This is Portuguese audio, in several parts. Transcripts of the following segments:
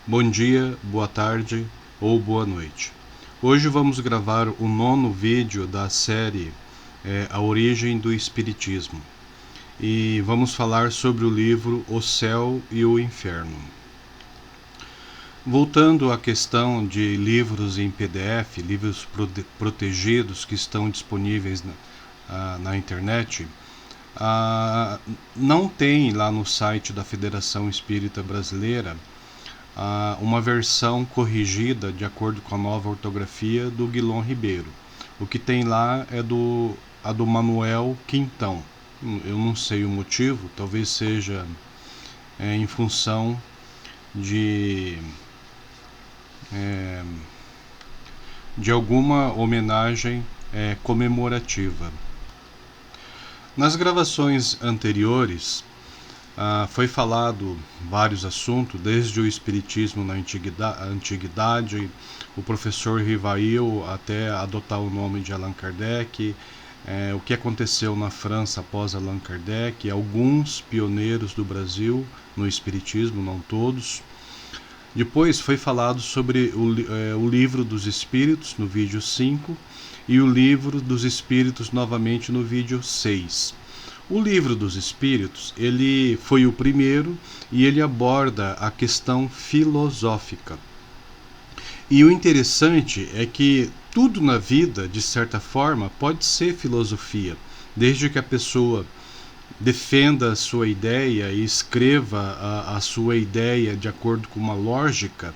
Bom dia, boa tarde ou boa noite. Hoje vamos gravar o 9º vídeo da série A Origem do Espiritismo e vamos falar sobre o livro O Céu e o Inferno. Voltando à questão de livros em PDF, livros protegidos que estão disponíveis na internet, não tem lá no site da Federação Espírita Brasileira uma versão corrigida de acordo com a nova ortografia do Guilom Ribeiro. O que tem lá é a do Manuel Quintão. Eu não sei o motivo, talvez seja em função de alguma homenagem comemorativa. Nas gravações anteriores foi falado vários assuntos, desde o espiritismo na antiguidade, o professor Rivail até adotar o nome de Allan Kardec, o que aconteceu na França após Allan Kardec, alguns pioneiros do Brasil no espiritismo, não todos. Depois foi falado sobre o livro dos espíritos no vídeo 5 e o livro dos espíritos novamente no vídeo 6. O livro dos espíritos, ele foi o primeiro e ele aborda a questão filosófica. E o interessante é que tudo na vida, de certa forma, pode ser filosofia, desde que a pessoa defenda a sua ideia e escreva a sua ideia de acordo com uma lógica,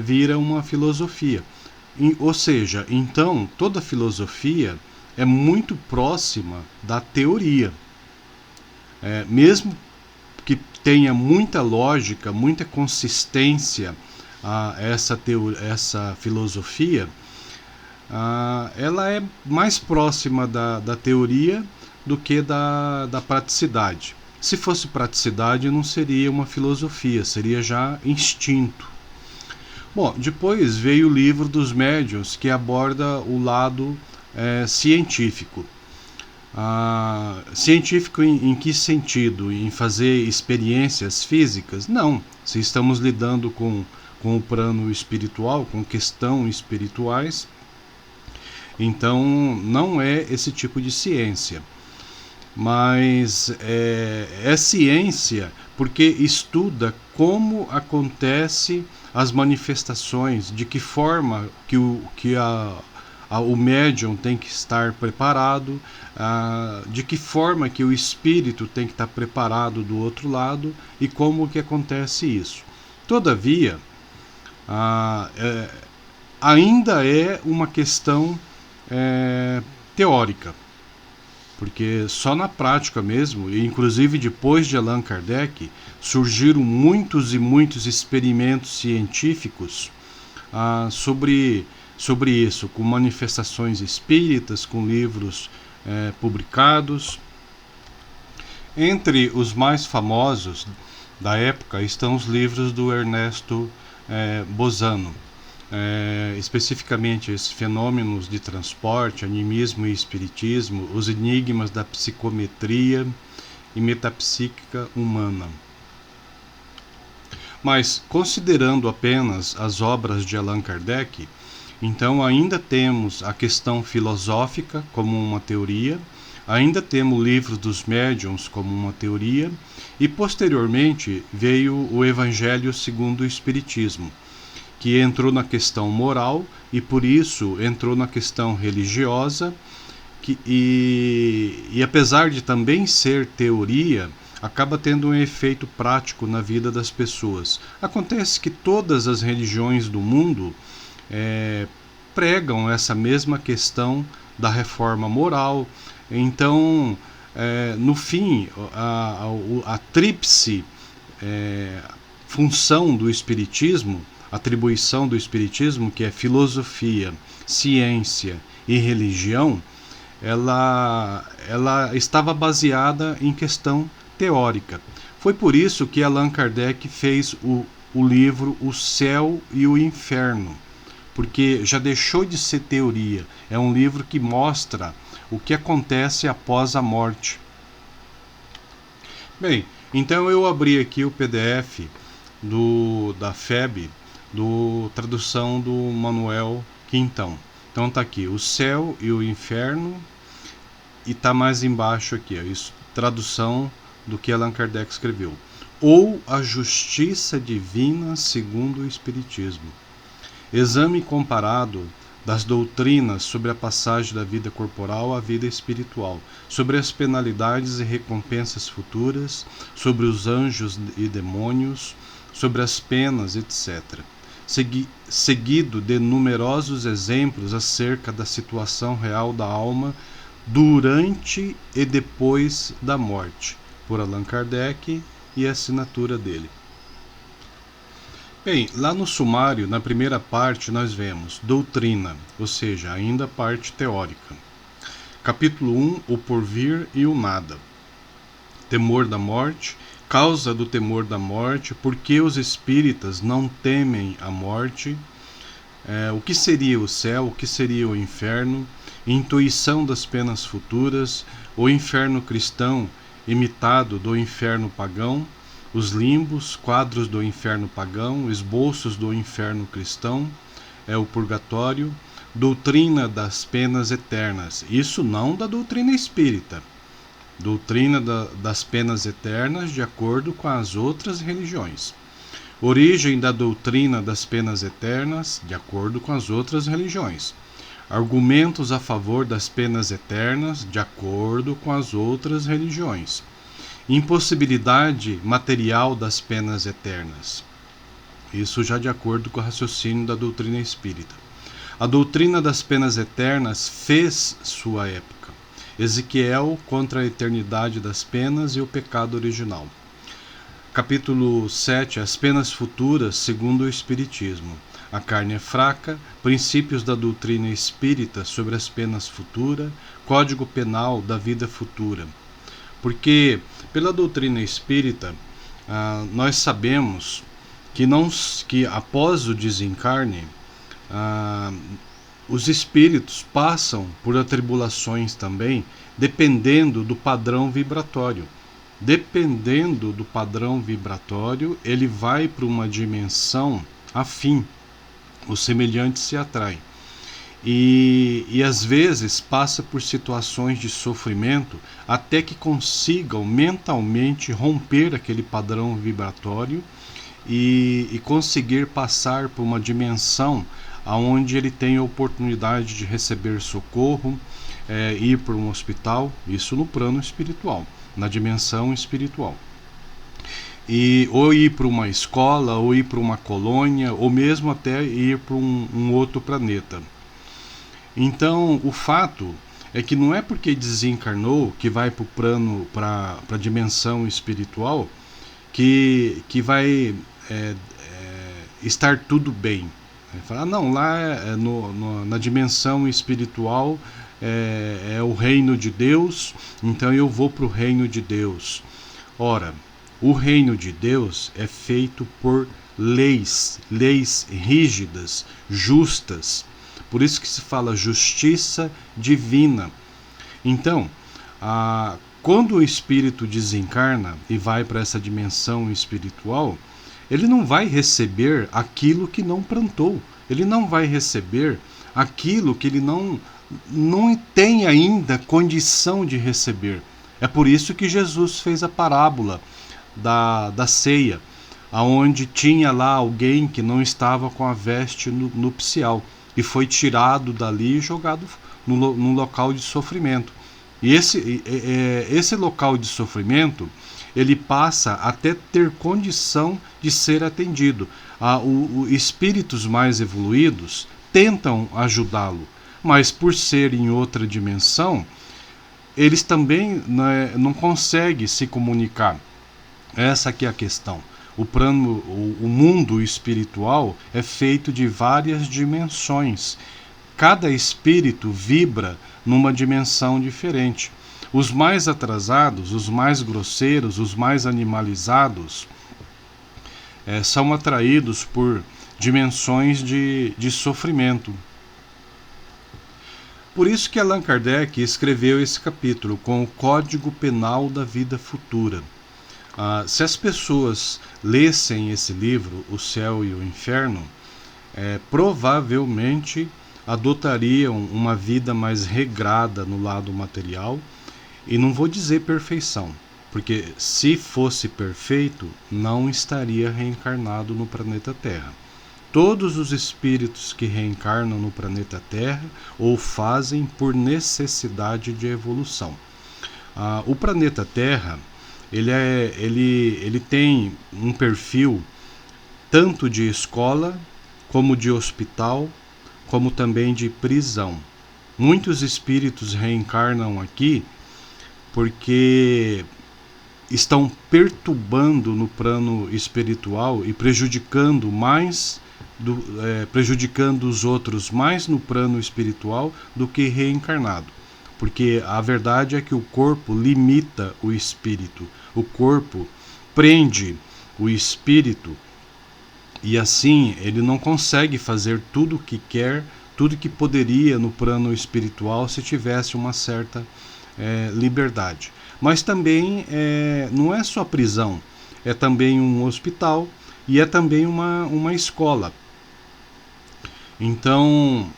vira uma filosofia. Ou seja, então, toda filosofia é muito próxima da teoria. Mesmo que tenha muita lógica, muita consistência essa filosofia, ela é mais próxima da teoria do que da praticidade. Se fosse praticidade, não seria uma filosofia, seria já instinto. Bom, depois veio o livro dos médiuns, que aborda o lado científico. Científico em que sentido? Em fazer experiências físicas? Não. Se estamos lidando com o plano espiritual, com questões espirituais, então não é esse tipo de ciência. Mas é ciência porque estuda como acontece as manifestações, de que forma que o médium tem que estar preparado, de que forma que o espírito tem que estar preparado do outro lado e como que acontece isso. Todavia, ainda é uma questão teórica, porque só na prática mesmo, e inclusive depois de Allan Kardec, surgiram muitos e muitos experimentos científicos sobre isso, com manifestações espíritas, com livros publicados. Entre os mais famosos da época estão os livros do Ernesto Bozano, especificamente esses fenômenos de transporte, animismo e espiritismo, os enigmas da psicometria e metapsíquica humana. Mas, considerando apenas as obras de Allan Kardec, então ainda temos a questão filosófica como uma teoria, ainda temos o livro dos médiuns como uma teoria, e posteriormente veio o Evangelho segundo o Espiritismo, que entrou na questão moral e por isso entrou na questão religiosa, e apesar de também ser teoria, acaba tendo um efeito prático na vida das pessoas. Acontece que todas as religiões do mundo pregam essa mesma questão da reforma moral. Então, no fim, a tríplice função do espiritismo, atribuição do espiritismo, que é filosofia, ciência e religião, ela estava baseada em questão teórica. Foi por isso que Allan Kardec fez o livro O Céu e o Inferno, porque já deixou de ser teoria, é um livro que mostra o que acontece após a morte. Bem, então eu abri aqui o PDF da FEB, tradução do Manuel Quintão. Então tá aqui, o céu e o inferno, e tá mais embaixo aqui, isso, tradução do que Allan Kardec escreveu. Ou a justiça divina segundo o Espiritismo. Exame comparado das doutrinas sobre a passagem da vida corporal à vida espiritual, sobre as penalidades e recompensas futuras, sobre os anjos e demônios, sobre as penas, etc. Seguido de numerosos exemplos acerca da situação real da alma durante e depois da morte, por Allan Kardec e a assinatura dele. Bem, lá no sumário, na primeira parte, nós vemos doutrina, ou seja, ainda parte teórica. Capítulo 1, o porvir e o nada. Temor da morte, causa do temor da morte, por que os espíritas não temem a morte, o que seria o céu, o que seria o inferno, intuição das penas futuras, o inferno cristão imitado do inferno pagão, os limbos, quadros do inferno pagão, esboços do inferno cristão, o purgatório, doutrina das penas eternas. Isso não da doutrina espírita. Doutrina das penas eternas de acordo com as outras religiões. Origem da doutrina das penas eternas de acordo com as outras religiões. Argumentos a favor das penas eternas de acordo com as outras religiões. Impossibilidade material das penas eternas. Isso já de acordo com o raciocínio da doutrina espírita. A doutrina das penas eternas fez sua época. Ezequiel contra a eternidade das penas e o pecado original. Capítulo 7. As penas futuras segundo o Espiritismo. A carne é fraca, princípios da doutrina espírita sobre as penas futuras, código penal da vida futura. Porque, pela doutrina espírita, nós sabemos que após o desencarne, os espíritos passam por atribulações também, dependendo do padrão vibratório. Dependendo do padrão vibratório, ele vai para uma dimensão afim. Os semelhantes se atraem. E às vezes passa por situações de sofrimento até que consigam mentalmente romper aquele padrão vibratório e conseguir passar por uma dimensão onde ele tem a oportunidade de receber socorro, ir para um hospital, isso no plano espiritual, na dimensão espiritual. Ou ir para uma escola, ou ir para uma colônia, ou mesmo até ir para um outro planeta. Então, o fato é que não é porque desencarnou que vai para o plano, para a dimensão espiritual, que vai estar tudo bem. Falar, não, lá na dimensão espiritual é o reino de Deus, então eu vou para o reino de Deus. Ora, o reino de Deus é feito por leis rígidas, justas. Por isso que se fala justiça divina. Então, quando o espírito desencarna e vai para essa dimensão espiritual, ele não vai receber aquilo que não plantou. Ele não vai receber aquilo que ele não tem ainda condição de receber. É por isso que Jesus fez a parábola da ceia, onde tinha lá alguém que não estava com a veste nupcial e foi tirado dali e jogado num local de sofrimento. E esse local de sofrimento, ele passa até ter condição de ser atendido. Os espíritos mais evoluídos tentam ajudá-lo, mas por ser em outra dimensão, eles também não conseguem se comunicar. Essa aqui é a questão. O mundo espiritual é feito de várias dimensões. Cada espírito vibra numa dimensão diferente. Os mais atrasados, os mais grosseiros, os mais animalizados são atraídos por dimensões de sofrimento. Por isso que Allan Kardec escreveu esse capítulo com o Código Penal da Vida Futura. Se as pessoas lessem esse livro, O Céu e o Inferno, provavelmente adotariam uma vida mais regrada no lado material, e não vou dizer perfeição, porque se fosse perfeito, não estaria reencarnado no planeta Terra. Todos os espíritos que reencarnam no planeta Terra ou fazem por necessidade de evolução. O planeta Terra ele tem um perfil tanto de escola, como de hospital, como também de prisão. Muitos espíritos reencarnam aqui porque estão perturbando no plano espiritual e prejudicando os outros mais no plano espiritual do que reencarnado. Porque a verdade é que o corpo limita o espírito, o corpo prende o espírito, e assim ele não consegue fazer tudo o que quer, tudo que poderia no plano espiritual se tivesse uma certa liberdade. Mas também não é só prisão, é também um hospital e é também uma escola. Então,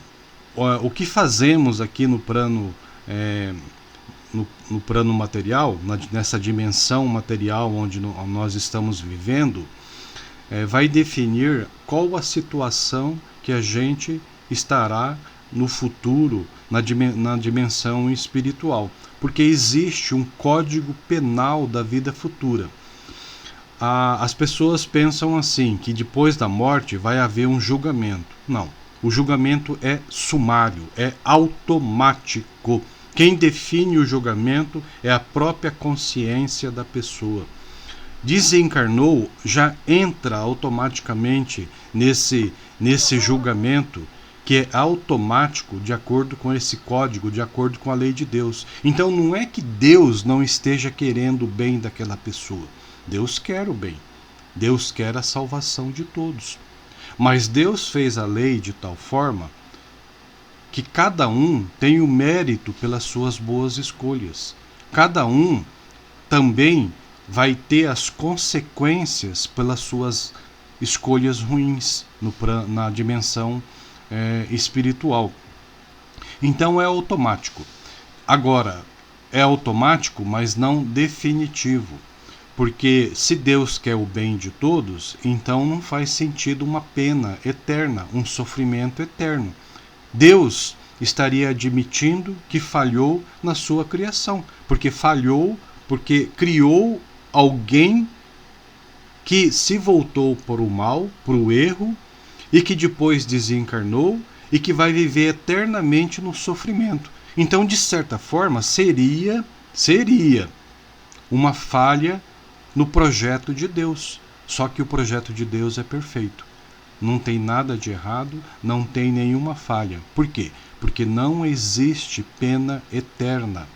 o que fazemos aqui no plano no plano material, nessa dimensão material onde nós estamos vivendo, vai definir qual a situação que a gente estará no futuro na dimensão espiritual, porque existe um código penal da vida futura. As pessoas pensam assim, que depois da morte vai haver um julgamento. Não, o julgamento é sumário, é automático. Quem define o julgamento é a própria consciência da pessoa. Desencarnou, já entra automaticamente nesse julgamento, que é automático, de acordo com esse código, de acordo com a lei de Deus. Então não é que Deus não esteja querendo o bem daquela pessoa. Deus quer o bem. Deus quer a salvação de todos. Mas Deus fez a lei de tal forma que cada um tem o mérito pelas suas boas escolhas. Cada um também vai ter as consequências pelas suas escolhas ruins na dimensão espiritual. Então é automático. Agora, é automático, mas não definitivo. Porque se Deus quer o bem de todos, então não faz sentido uma pena eterna, um sofrimento eterno. Deus estaria admitindo que falhou na sua criação, porque falhou, porque criou alguém que se voltou para o mal, para o erro, e que depois desencarnou e que vai viver eternamente no sofrimento. Então, de certa forma, seria uma falha no projeto de Deus. Só que o projeto de Deus é perfeito. Não tem nada de errado, não tem nenhuma falha. Por quê? Porque não existe pena eterna.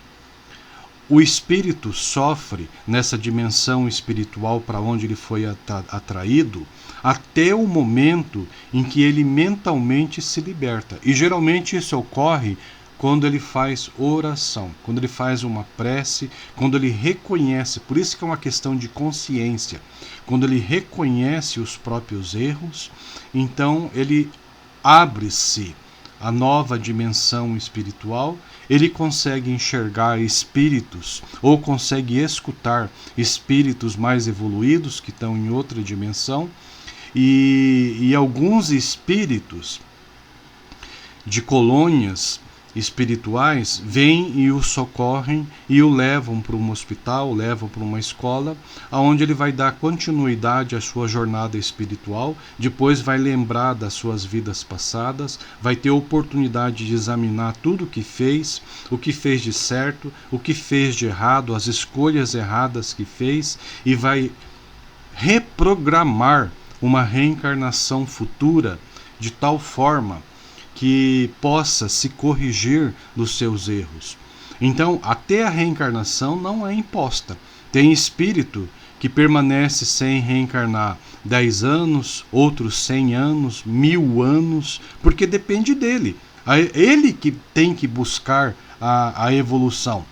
O espírito sofre nessa dimensão espiritual para onde ele foi atraído até o momento em que ele mentalmente se liberta. E geralmente isso ocorre quando ele faz oração, quando ele faz uma prece, quando ele reconhece, por isso que é uma questão de consciência, quando ele reconhece os próprios erros, então ele abre-se à nova dimensão espiritual, ele consegue enxergar espíritos ou consegue escutar espíritos mais evoluídos que estão em outra dimensão, e alguns espíritos de colônias espirituais vêm e o socorrem e o levam para um hospital, levam para uma escola, onde ele vai dar continuidade à sua jornada espiritual, depois vai lembrar das suas vidas passadas, vai ter oportunidade de examinar tudo o que fez de certo, o que fez de errado, as escolhas erradas que fez, e vai reprogramar uma reencarnação futura de tal forma que possa se corrigir dos seus erros. Então, até a reencarnação não é imposta. Tem espírito que permanece sem reencarnar 10 anos, outros 100 anos, 1000 anos, porque depende dele. Ele que tem que buscar a evolução.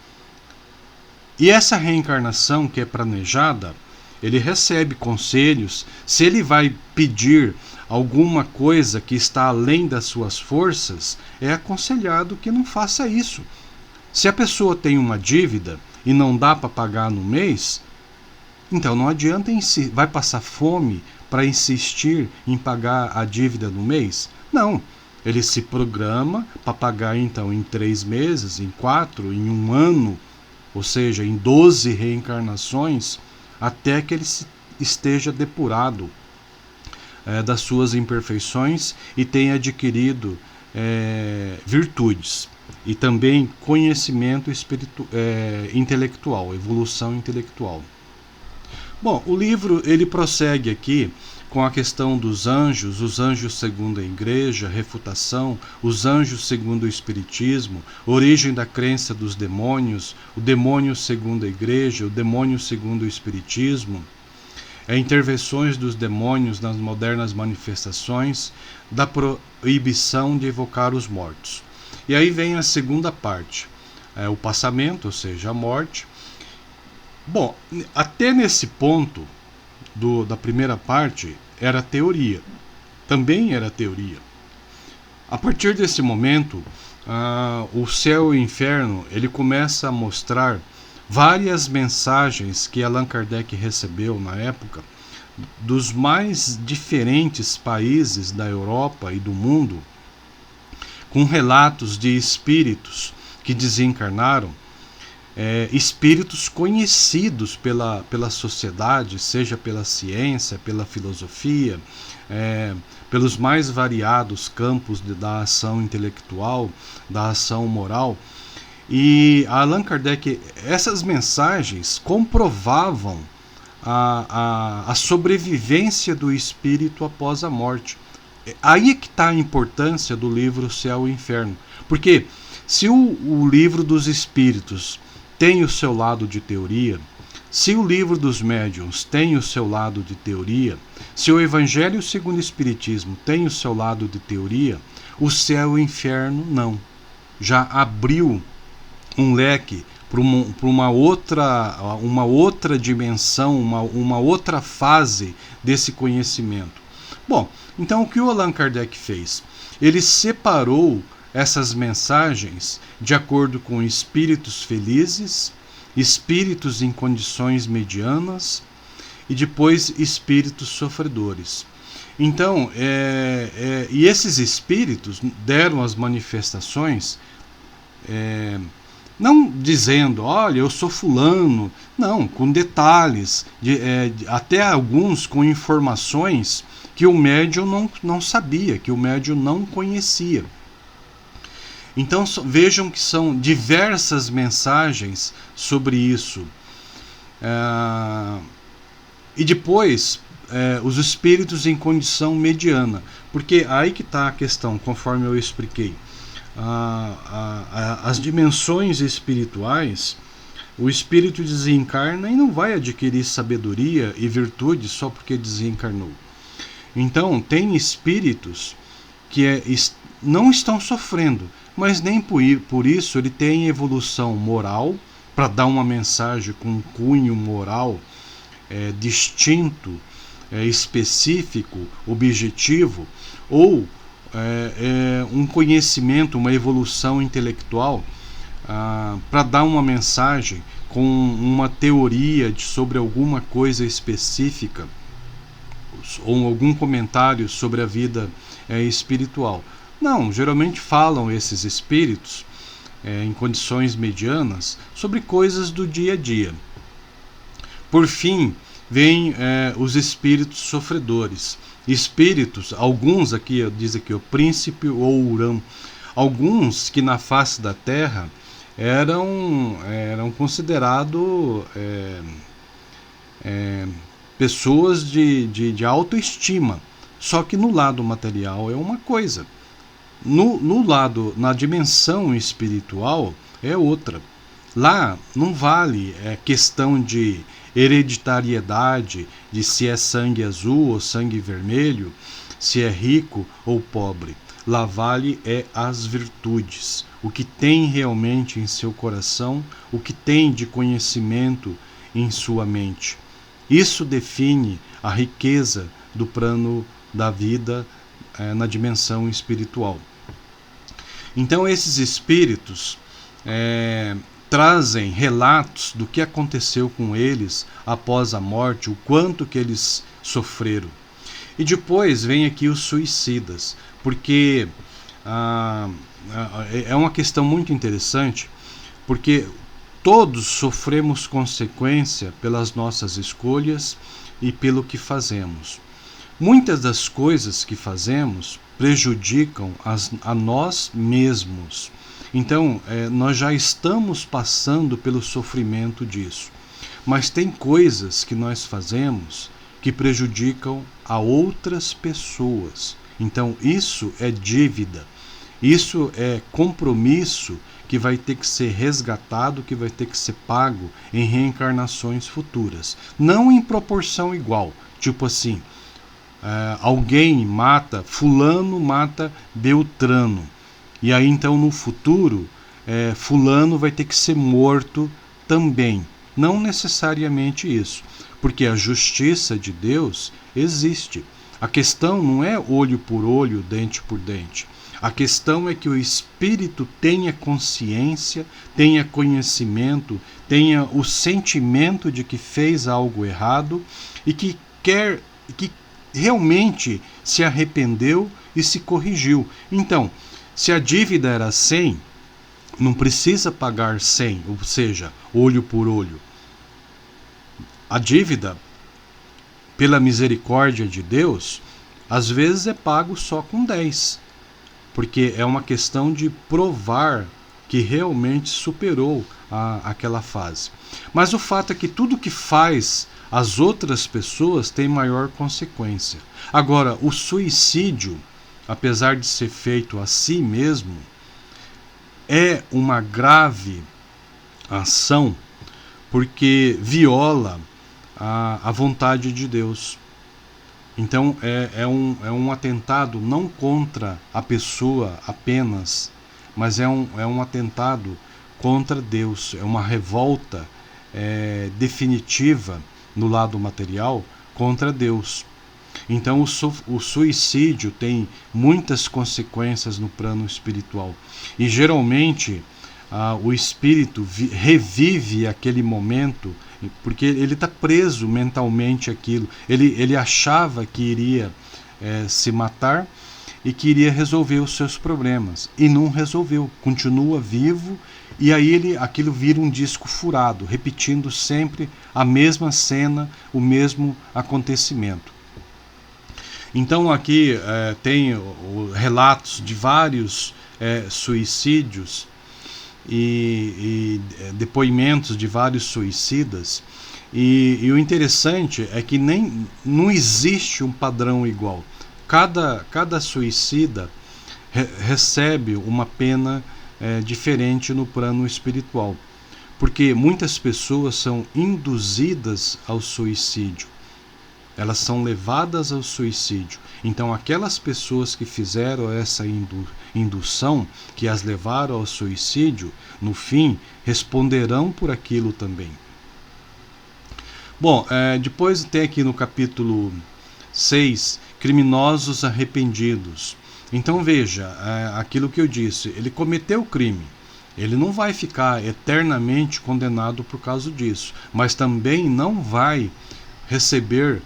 E essa reencarnação que é planejada, ele recebe conselhos. Se ele vai pedir alguma coisa que está além das suas forças, é aconselhado que não faça isso. Se a pessoa tem uma dívida e não dá para pagar no mês, então não adianta, vai passar fome para insistir em pagar a dívida no mês? Não. Ele se programa para pagar então em 3 meses, em 4, em 1 ano, ou seja, em 12 reencarnações, até que ele esteja depurado das suas imperfeições e tenha adquirido virtudes e também conhecimento intelectual, evolução intelectual. Bom, o livro ele prossegue aqui com a questão dos anjos, os anjos segundo a igreja, refutação, os anjos segundo o espiritismo, origem da crença dos demônios, o demônio segundo a igreja, o demônio segundo o espiritismo, intervenções dos demônios nas modernas manifestações, da proibição de evocar os mortos. E aí vem a segunda parte, o passamento, ou seja, a morte. Bom, até nesse ponto da primeira parte era teoria, também era teoria. A partir desse momento, o céu e o inferno ele começa a mostrar várias mensagens que Allan Kardec recebeu na época dos mais diferentes países da Europa e do mundo, com relatos de espíritos que desencarnaram, espíritos conhecidos pela sociedade, seja pela ciência, pela filosofia, pelos mais variados campos da ação intelectual, da ação moral. E Allan Kardec, essas mensagens comprovavam a sobrevivência do espírito após a morte. Aí é que está a importância do livro Céu e Inferno. Porque se o livro dos espíritos tem o seu lado de teoria, se o livro dos médiuns tem o seu lado de teoria, se o Evangelho segundo o Espiritismo tem o seu lado de teoria, o céu e o inferno não. Já abriu um leque para uma outra dimensão, uma outra fase desse conhecimento. Bom, então o que o Allan Kardec fez? Ele separou essas mensagens de acordo com espíritos felizes, espíritos em condições medianas e depois espíritos sofredores. Então, e esses espíritos deram as manifestações, não dizendo, olha, eu sou fulano, não, com detalhes, até alguns com informações que o médium não sabia, que o médium não conhecia. Então vejam que são diversas mensagens sobre isso. E depois os espíritos em condição mediana, porque aí que está a questão, conforme eu expliquei. As dimensões espirituais, o espírito desencarna e não vai adquirir sabedoria e virtude só porque desencarnou. Então tem espíritos que não estão sofrendo, mas nem por isso ele tem evolução moral para dar uma mensagem com um cunho moral distinto, específico, objetivo, ou um conhecimento, uma evolução intelectual para dar uma mensagem com uma teoria sobre alguma coisa específica ou algum comentário sobre a vida espiritual. Não, geralmente falam esses espíritos em condições medianas sobre coisas do dia a dia. Por fim, vêm os espíritos sofredores. Espíritos, alguns aqui, diz aqui, o príncipe Ourão, alguns que na face da terra eram considerados pessoas de autoestima, só que no lado material é uma coisa, no lado, na dimensão espiritual é outra. Lá não vale questão de hereditariedade, de se é sangue azul ou sangue vermelho, se é rico ou pobre. Lá vale as virtudes, o que tem realmente em seu coração, o que tem de conhecimento em sua mente. Isso define a riqueza do plano da vida na dimensão espiritual. Então esses espíritos trazem relatos do que aconteceu com eles após a morte, o quanto que eles sofreram. E depois vem aqui os suicidas, porque é uma questão muito interessante, porque todos sofremos consequência pelas nossas escolhas e pelo que fazemos. Muitas das coisas que fazemos prejudicam a nós mesmos. Então, nós já estamos passando pelo sofrimento disso. Mas tem coisas que nós fazemos que prejudicam a outras pessoas. Então, isso é dívida. Isso é compromisso que vai ter que ser resgatado, que vai ter que ser pago em reencarnações futuras. Não em proporção igual. Tipo assim, alguém mata, fulano mata Beltrano. E aí então no futuro, fulano vai ter que ser morto também. Não necessariamente isso, porque a justiça de Deus existe. A questão não é olho por olho, dente por dente. A questão é que o espírito tenha consciência, tenha conhecimento, tenha o sentimento de que fez algo errado e que realmente se arrependeu e se corrigiu. Então, se a dívida era 100, não precisa pagar 100, ou seja, olho por olho. A dívida, pela misericórdia de Deus, às vezes é pago só com 10, porque é uma questão de provar que realmente superou aquela fase. Mas o fato é que tudo que faz as outras pessoas tem maior consequência. Agora, o suicídio, apesar de ser feito a si mesmo, é uma grave ação, porque viola a vontade de Deus. Então é um atentado não contra a pessoa apenas, mas é um atentado contra Deus, é uma revolta definitiva no lado material contra Deus. Então o suicídio tem muitas consequências no plano espiritual. E geralmente o espírito revive aquele momento, porque ele está preso mentalmente àquilo. Ele achava que iria se matar e que iria resolver os seus problemas. E não resolveu, continua vivo, e aí aquilo vira um disco furado, repetindo sempre a mesma cena, o mesmo acontecimento. Então aqui tem relatos de vários suicídios e depoimentos de vários suicidas, e o interessante é que não existe um padrão igual. Cada suicida recebe uma pena diferente no plano espiritual, porque muitas pessoas são induzidas ao suicídio. Elas são levadas ao suicídio. Então aquelas pessoas que fizeram essa indução, que as levaram ao suicídio, no fim, responderão por aquilo também. Bom, depois tem aqui no capítulo 6, criminosos arrependidos. Então veja, aquilo que eu disse, ele cometeu o crime. Ele não vai ficar eternamente condenado por causa disso, mas também não vai receber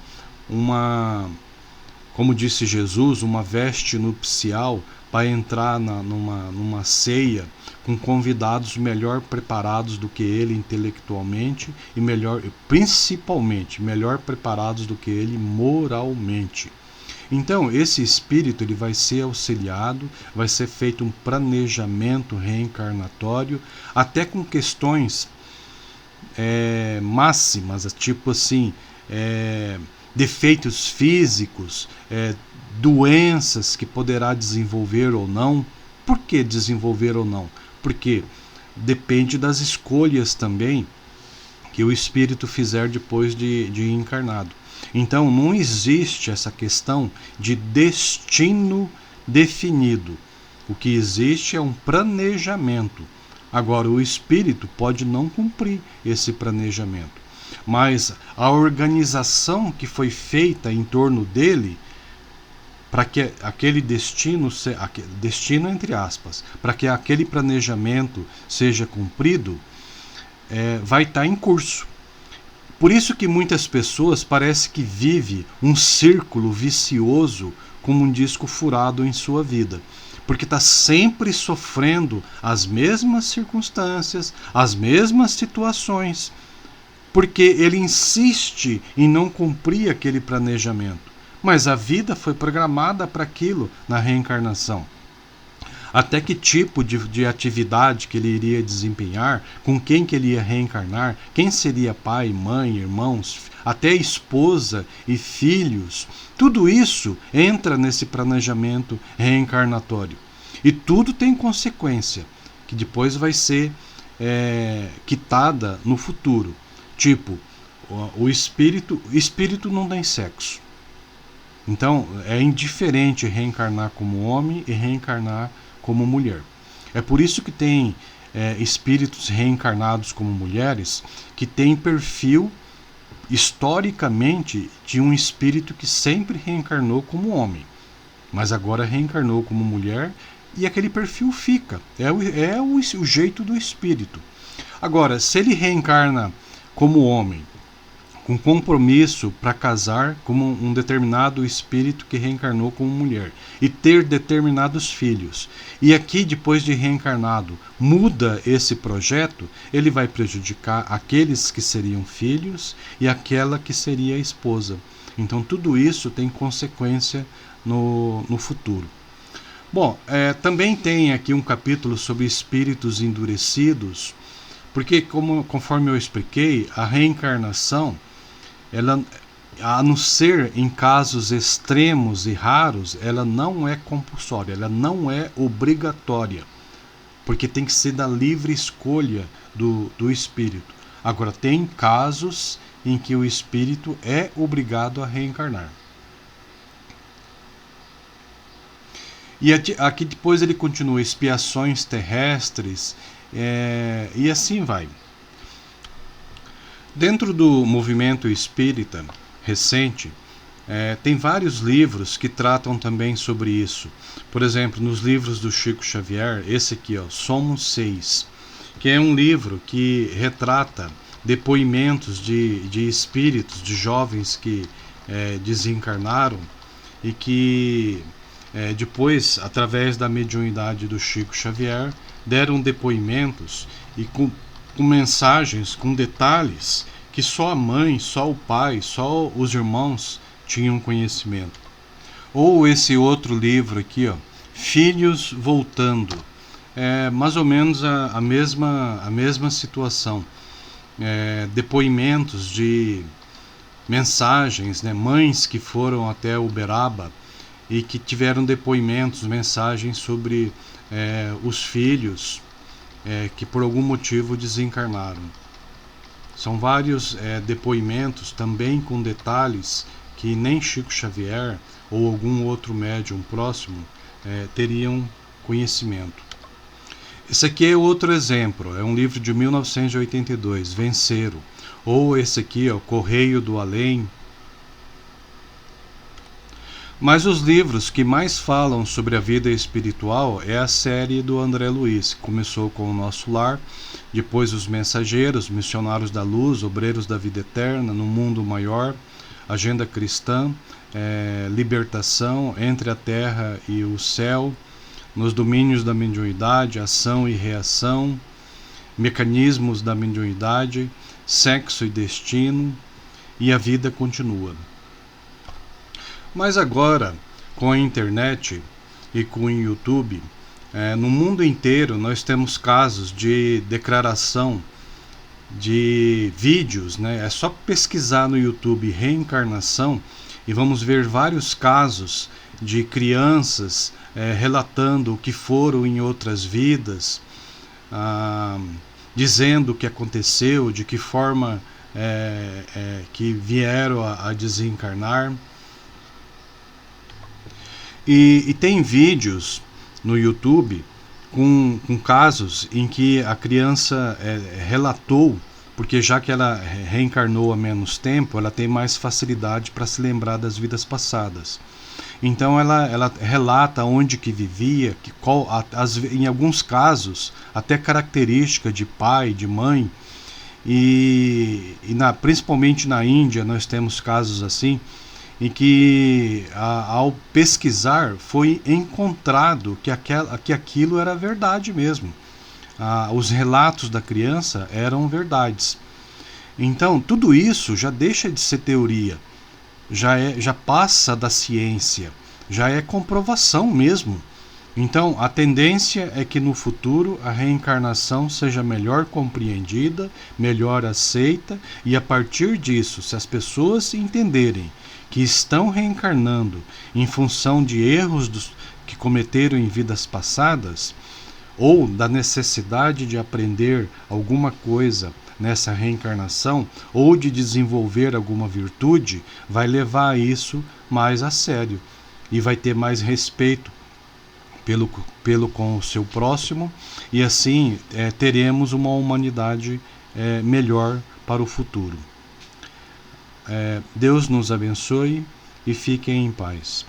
como disse Jesus, uma veste nupcial para entrar numa ceia com convidados melhor preparados do que ele intelectualmente e principalmente melhor preparados do que ele moralmente. Então esse espírito ele vai ser auxiliado, vai ser feito um planejamento reencarnatório, até com questões máximas, tipo assim, defeitos físicos, doenças que poderá desenvolver ou não. Por que desenvolver ou não? Porque depende das escolhas também que o espírito fizer depois de encarnado. Então não existe essa questão de destino definido. O que existe é um planejamento. Agora o espírito pode não cumprir esse planejamento. mas a organização que foi feita em torno dele para que aquele destino entre aspas, para que aquele planejamento seja cumprido, vai estar em curso. Por isso que muitas pessoas parecem que vivem um círculo vicioso como um disco furado em sua vida, porque está sempre sofrendo as mesmas circunstâncias, as mesmas situações, porque ele insiste em não cumprir aquele planejamento. Mas a vida foi programada para aquilo na reencarnação. Até que tipo de atividade que ele iria desempenhar, com quem que ele ia reencarnar, quem seria pai, mãe, irmãos, até esposa e filhos, tudo isso entra nesse planejamento reencarnatório. E tudo tem consequência, que depois vai ser quitada no futuro. Tipo, o espírito não tem sexo. Então, é indiferente reencarnar como homem e reencarnar como mulher. É por isso que tem espíritos reencarnados como mulheres que têm perfil, historicamente, de um espírito que sempre reencarnou como homem, mas agora reencarnou como mulher e aquele perfil fica. É o jeito do espírito. Agora, se ele reencarna como homem, com compromisso para casar como um determinado espírito que reencarnou como mulher e ter determinados filhos, e aqui depois de reencarnado muda esse projeto, ele vai prejudicar aqueles que seriam filhos e aquela que seria a esposa. Então tudo isso tem consequência no futuro. Bom, também tem aqui um capítulo sobre espíritos endurecidos, porque conforme eu expliquei, a reencarnação, ela, a não ser em casos extremos e raros, ela não é compulsória, ela não é obrigatória, porque tem que ser da livre escolha do espírito. Agora, tem casos em que o espírito é obrigado a reencarnar. E aqui depois ele continua, expiações terrestres, e assim vai. Dentro do movimento espírita recente, tem vários livros que tratam também sobre isso. Por exemplo, nos livros do Chico Xavier, esse aqui, Somos Seis, que é um livro que retrata depoimentos de espíritos, de jovens que desencarnaram e que depois, através da mediunidade do Chico Xavier, deram depoimentos e com mensagens, com detalhes que só a mãe, só o pai, só os irmãos tinham conhecimento. Ou esse outro livro aqui, Filhos Voltando, mais ou menos a mesma situação. Depoimentos de mensagens, mães que foram até Uberaba e que tiveram depoimentos, mensagens sobre os filhos que por algum motivo desencarnaram. São vários depoimentos, também com detalhes que nem Chico Xavier ou algum outro médium próximo teriam conhecimento. Esse aqui é outro exemplo, é um livro de 1982, Venceram. Ou esse aqui, Correio do Além. Mas os livros que mais falam sobre a vida espiritual é a série do André Luiz, que começou com O Nosso Lar, depois Os Mensageiros, Missionários da Luz, Obreiros da Vida Eterna, No Mundo Maior, Agenda Cristã, Libertação, Entre a Terra e o Céu, Nos Domínios da Mediunidade, Ação e Reação, Mecanismos da Mediunidade, Sexo e Destino, e A Vida Continua. Mas agora, com a internet e com o YouTube, no mundo inteiro nós temos casos de declaração de vídeos, É só pesquisar no YouTube reencarnação e vamos ver vários casos de crianças relatando o que foram em outras vidas, dizendo o que aconteceu, de que forma que vieram a desencarnar. E tem vídeos no YouTube com casos em que a criança relatou porque já que ela reencarnou há menos tempo, ela tem mais facilidade para se lembrar das vidas passadas. Então ela relata onde que vivia, em alguns casos, até característica de pai, de mãe, principalmente na Índia nós temos casos assim, em que ao pesquisar foi encontrado que aquilo era verdade mesmo. Os relatos da criança eram verdades. Então tudo isso já deixa de ser teoria, já passa da ciência, já é comprovação mesmo. Então a tendência é que no futuro a reencarnação seja melhor compreendida, melhor aceita, e a partir disso, se as pessoas entenderem que estão reencarnando em função de erros que cometeram em vidas passadas, ou da necessidade de aprender alguma coisa nessa reencarnação, ou de desenvolver alguma virtude, vai levar isso mais a sério e vai ter mais respeito pelo com o seu próximo, e assim teremos uma humanidade melhor para o futuro. Deus nos abençoe e fiquem em paz.